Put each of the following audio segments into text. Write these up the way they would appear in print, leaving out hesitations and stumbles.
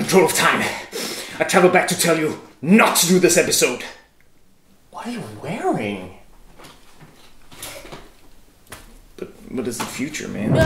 control of time. I travel back to tell you not to do this episode. What are you wearing? But what is the future, man? No,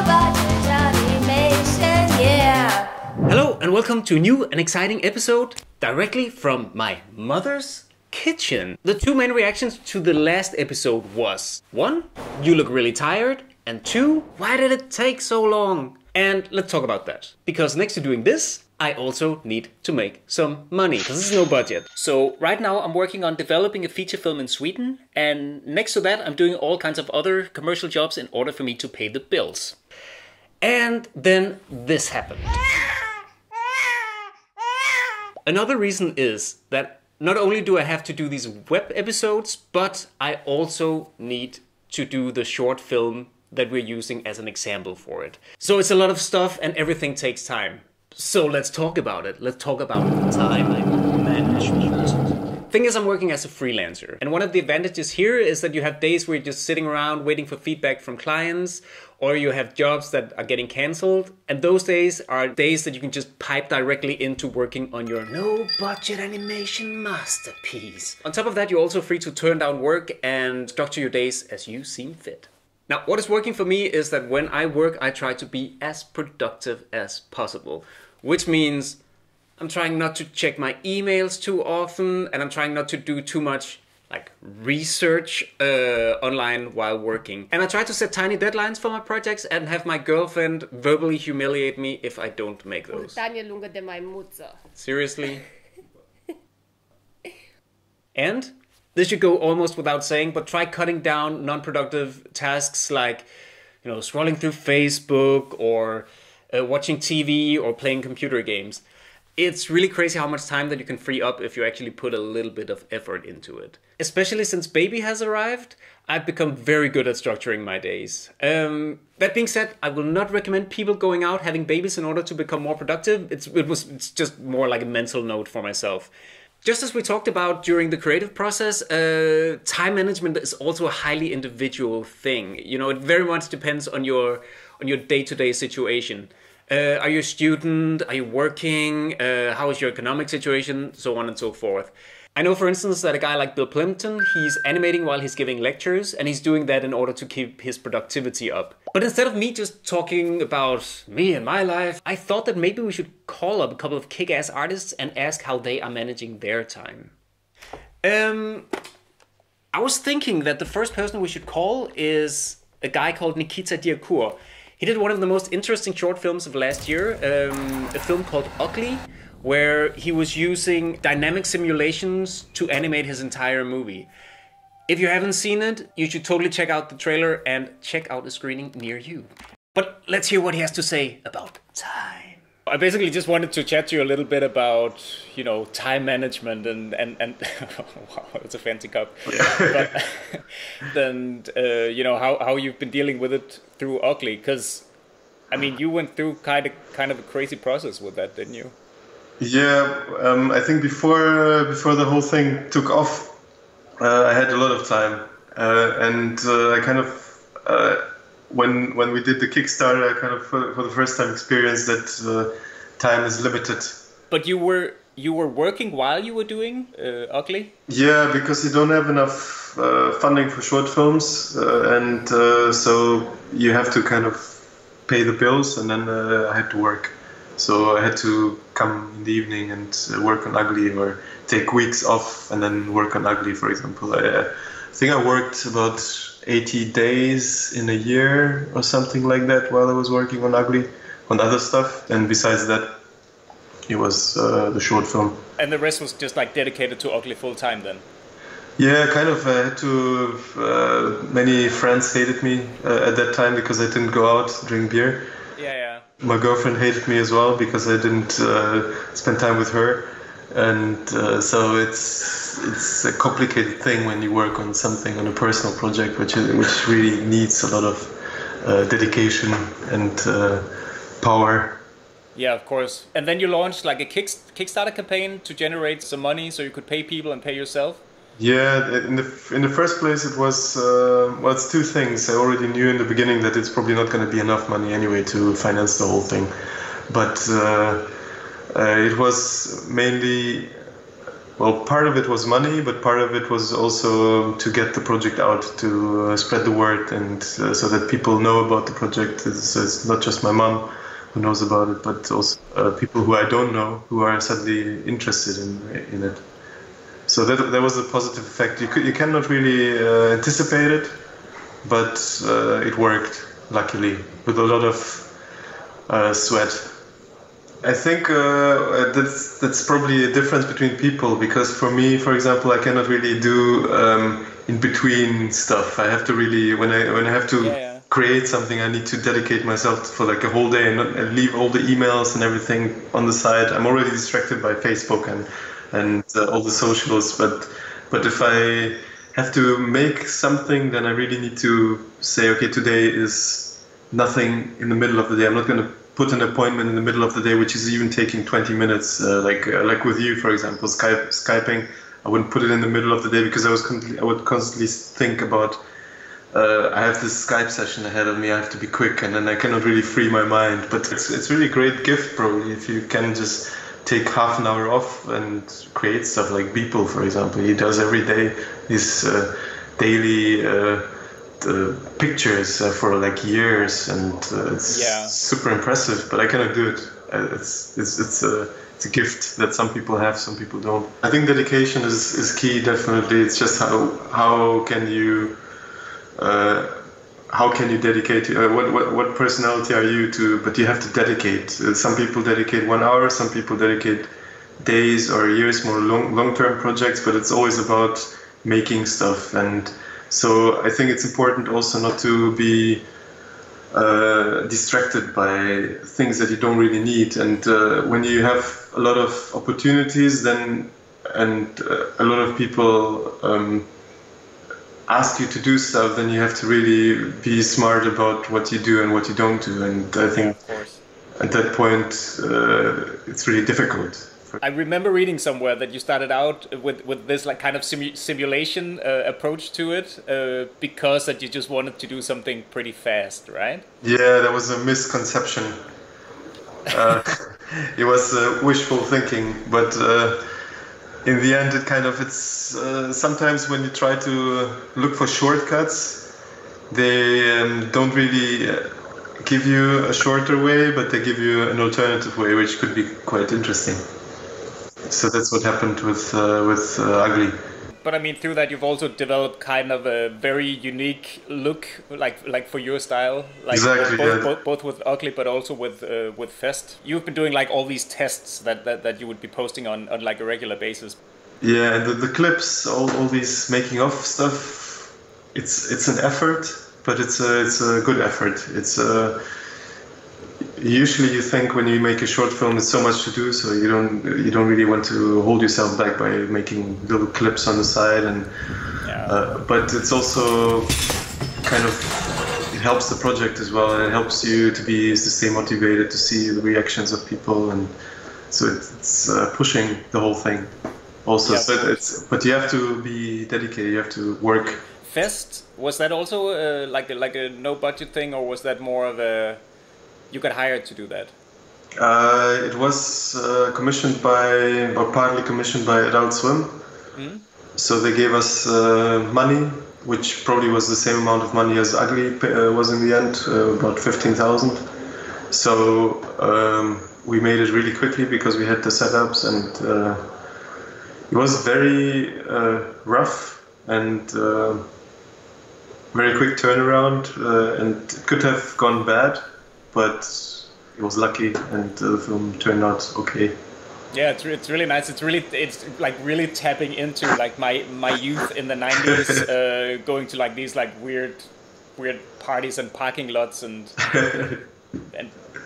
Budget Animation, yeah. Hello and welcome to a new and exciting episode directly from my mother's kitchen. The two main reactions to the last episode was 1. You look really tired, and 2. Why did it take so long? And let's talk about that. Because next to doing this, I also need to make some money, because there's no budget. So right now I'm working on developing a feature film in Sweden, and next to that I'm doing all kinds of other commercial jobs in order for me to pay the bills. And then this happened. Another reason is that not only do I have to do these web episodes, but I also need to do the short film that we're using as an example for it. So it's a lot of stuff and everything takes time. So let's talk about it. Let's talk about time management. Thing is, I'm working as a freelancer. And one of the advantages here is that you have days where you're just sitting around waiting for feedback from clients, or you have jobs that are getting cancelled. And those days are days that you can just pipe directly into working on your no budget animation masterpiece. On top of that, you're also free to turn down work and structure your days as you seem fit. Now, what is working for me is that when I work, I try to be as productive as possible, which means I'm trying not to check my emails too often, and I'm trying not to do too much like research online while working. And I try to set tiny deadlines for my projects and have my girlfriend verbally humiliate me if I don't make those. Seriously? And this should go almost without saying, but try cutting down non-productive tasks like, scrolling through Facebook or watching TV or playing computer games. It's really crazy how much time that you can free up if you actually put a little bit of effort into it. Especially since baby has arrived, I've become very good at structuring my days. That being said, I will not recommend people going out having babies in order to become more productive. It's just more like a mental note for myself. Just as we talked about during the creative process, time management is also a highly individual thing. It very much depends on your day-to-day situation. Are you a student? Are you working? How is your economic situation? So on and so forth. I know, for instance, that a guy like Bill Plimpton, he's animating while he's giving lectures, and he's doing that in order to keep his productivity up. But instead of me just talking about me and my life, I thought that maybe we should call up a couple of kick-ass artists and ask how they are managing their time. I was thinking that the first person we should call is a guy called Nikita Diakur. He did one of the most interesting short films of last year, a film called Ugly, where he was using dynamic simulations to animate his entire movie. If you haven't seen it, you should totally check out the trailer and check out a screening near you. But let's hear what he has to say about time. I basically just wanted to chat to you a little bit about, time management and wow, it's a fancy cup. Yeah. But then, how you've been dealing with it through Ugly, because, you went through kind of a crazy process with that, didn't you? Yeah, I think before the whole thing took off, I had a lot of time, and I kind of when we did the Kickstarter, I kind of for the first time experienced that time is limited. But you were working while you were doing Ugly? Yeah, because you don't have enough funding for short films, and so you have to kind of pay the bills, and then I had to work. So I had to come in the evening and work on Ugly, or take weeks off and then work on Ugly, for example. I think I worked about 80 days in a year or something like that while I was working on Ugly, on other stuff. And besides that, it was the short film. And the rest was just like dedicated to Ugly full time then? Yeah, kind of. I had to. Many friends hated me at that time because I didn't go out, drink beer. Yeah. My girlfriend hated me as well because I didn't spend time with her, and so it's a complicated thing when you work on something, on a personal project, which really needs a lot of dedication and power. Yeah, of course. And then you launched like a Kickstarter campaign to generate some money so you could pay people and pay yourself. Yeah, in the first place it was, it's two things. I already knew in the beginning that it's probably not going to be enough money anyway to finance the whole thing. but it was mainly, well, part of it was money, but part of it was also to get the project out, to spread the word, and so that people know about the project. It's not just my mom who knows about it, but also people who I don't know who are suddenly interested in it. So that was a positive effect. You cannot really anticipate it, but it worked, luckily, with a lot of sweat. I think that's probably a difference between people, because for me, for example, I cannot really do in between stuff. I have to really, when I have to create something, I need to dedicate myself for like a whole day and leave all the emails and everything on the side. I'm already distracted by Facebook and all the socials, but if I have to make something, then I really need to say, okay, today is nothing in the middle of the day. I'm not going to put an appointment in the middle of the day, which is even taking 20 minutes, like with you, for example, Skyping. I wouldn't put it in the middle of the day because I would constantly think about, I have this Skype session ahead of me, I have to be quick, and then I cannot really free my mind. But it's really a great gift, probably, if you can just take half an hour off and create stuff. Like Beeple, for example, he does every day these daily pictures for like years, and it's super impressive. But I cannot do it. It's a gift that some people have, some people don't. I think dedication is key. Definitely, it's just how can you dedicate? What personality are you to? But you have to dedicate. Some people dedicate 1 hour. Some people dedicate days or years, more long-term projects. But it's always about making stuff. And so I think it's important also not to be distracted by things that you don't really need. And when you have a lot of opportunities, then a lot of people ask you to do stuff, then you have to really be smart about what you do and what you don't do. And I think at that point, it's really difficult. I remember reading somewhere that you started out with this like kind of simulation approach to it because that you just wanted to do something pretty fast, right? Yeah, that was a misconception. It was wishful thinking, but in the end, it's sometimes when you try to look for shortcuts, they don't really give you a shorter way, but they give you an alternative way, which could be quite interesting. So that's what happened with Ugly. But I mean, through that, you've also developed kind of a very unique look, like for your style, like exactly, both with Ugly, but also with Fest. You've been doing like all these tests that you would be posting on like a regular basis. Yeah, and the clips, all these making of stuff, it's an effort, but it's a good effort. It's usually you think when you make a short film, it's so much to do, so you don't really want to hold yourself back by making little clips on the side, and but it's also kind of, it helps the project as well, and it helps you to stay motivated to see the reactions of people, and so it's pushing the whole thing. Also, but you have to be dedicated. You have to work. Fest, was that also like a no budget thing, or was that more of a you got hired to do that? It was commissioned by, or partly commissioned by Adult Swim. Mm-hmm. So they gave us money, which probably was the same amount of money as Ugly was in the end, about 15,000. So we made it really quickly because we had the setups, and it was very rough and very quick turnaround, and it could have gone bad, but it was lucky, and the film turned out okay. Yeah, it's really nice. It's like really tapping into like my youth in the 90s, going to like these like weird parties and parking lots and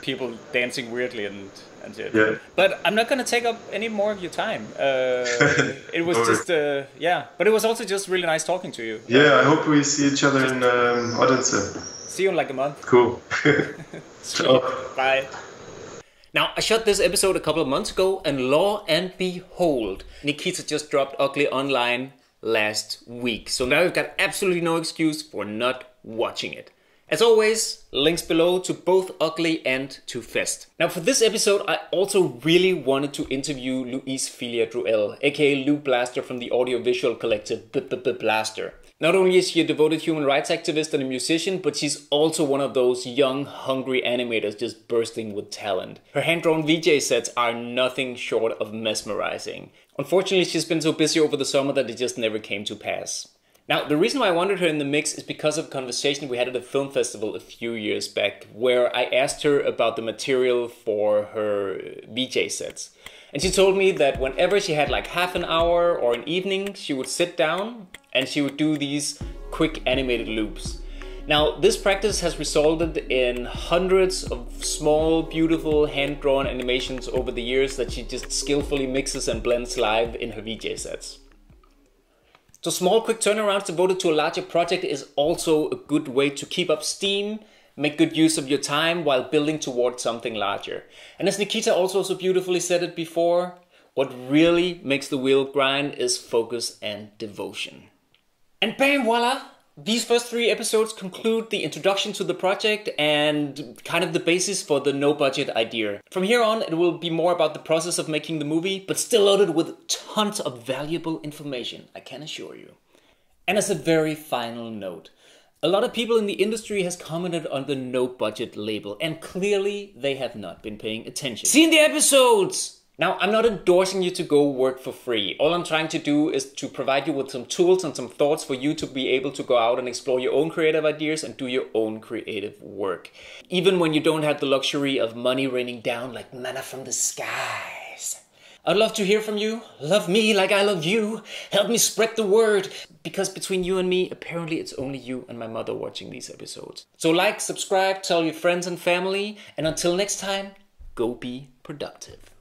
people dancing weirdly and shit. Yeah. But I'm not gonna take up any more of your time. It was just but it was also just really nice talking to you. Yeah, I hope we see each other in Odense. See you in like a month. Cool. Bye. Now, I shot this episode a couple of months ago, and lo and behold, Nikita just dropped Ugly online last week. So now you've got absolutely no excuse for not watching it. As always, links below to both Ugly and to Fest. Now for this episode, I also really wanted to interview Louise Philia Druelle, aka Loup Blaster from the audiovisual collective Blaster. Not only is she a devoted human rights activist and a musician, but she's also one of those young, hungry animators just bursting with talent. Her hand-drawn VJ sets are nothing short of mesmerizing. Unfortunately, she's been so busy over the summer that it just never came to pass. Now, the reason why I wanted her in the mix is because of a conversation we had at a film festival a few years back, where I asked her about the material for her VJ sets. And she told me that whenever she had like half an hour or an evening, she would sit down and she would do these quick animated loops. Now, this practice has resulted in hundreds of small, beautiful, hand-drawn animations over the years that she just skillfully mixes and blends live in her VJ sets. So small, quick turnarounds devoted to a larger project is also a good way to keep up steam, make good use of your time while building towards something larger. And as Nikita also so beautifully said it before, what really makes the wheel grind is focus and devotion. And bam, voila! These first 3 episodes conclude the introduction to the project and kind of the basis for the no-budget idea. From here on, it will be more about the process of making the movie, but still loaded with tons of valuable information, I can assure you. And as a very final note, a lot of people in the industry has commented on the no-budget label, and clearly they have not been paying attention. See in the episodes! Now, I'm not endorsing you to go work for free. All I'm trying to do is to provide you with some tools and some thoughts for you to be able to go out and explore your own creative ideas and do your own creative work. Even when you don't have the luxury of money raining down like manna from the skies. I'd love to hear from you. Love me like I love you. Help me spread the word. Because between you and me, apparently it's only you and my mother watching these episodes. So like, subscribe, tell your friends and family. And until next time, go be productive.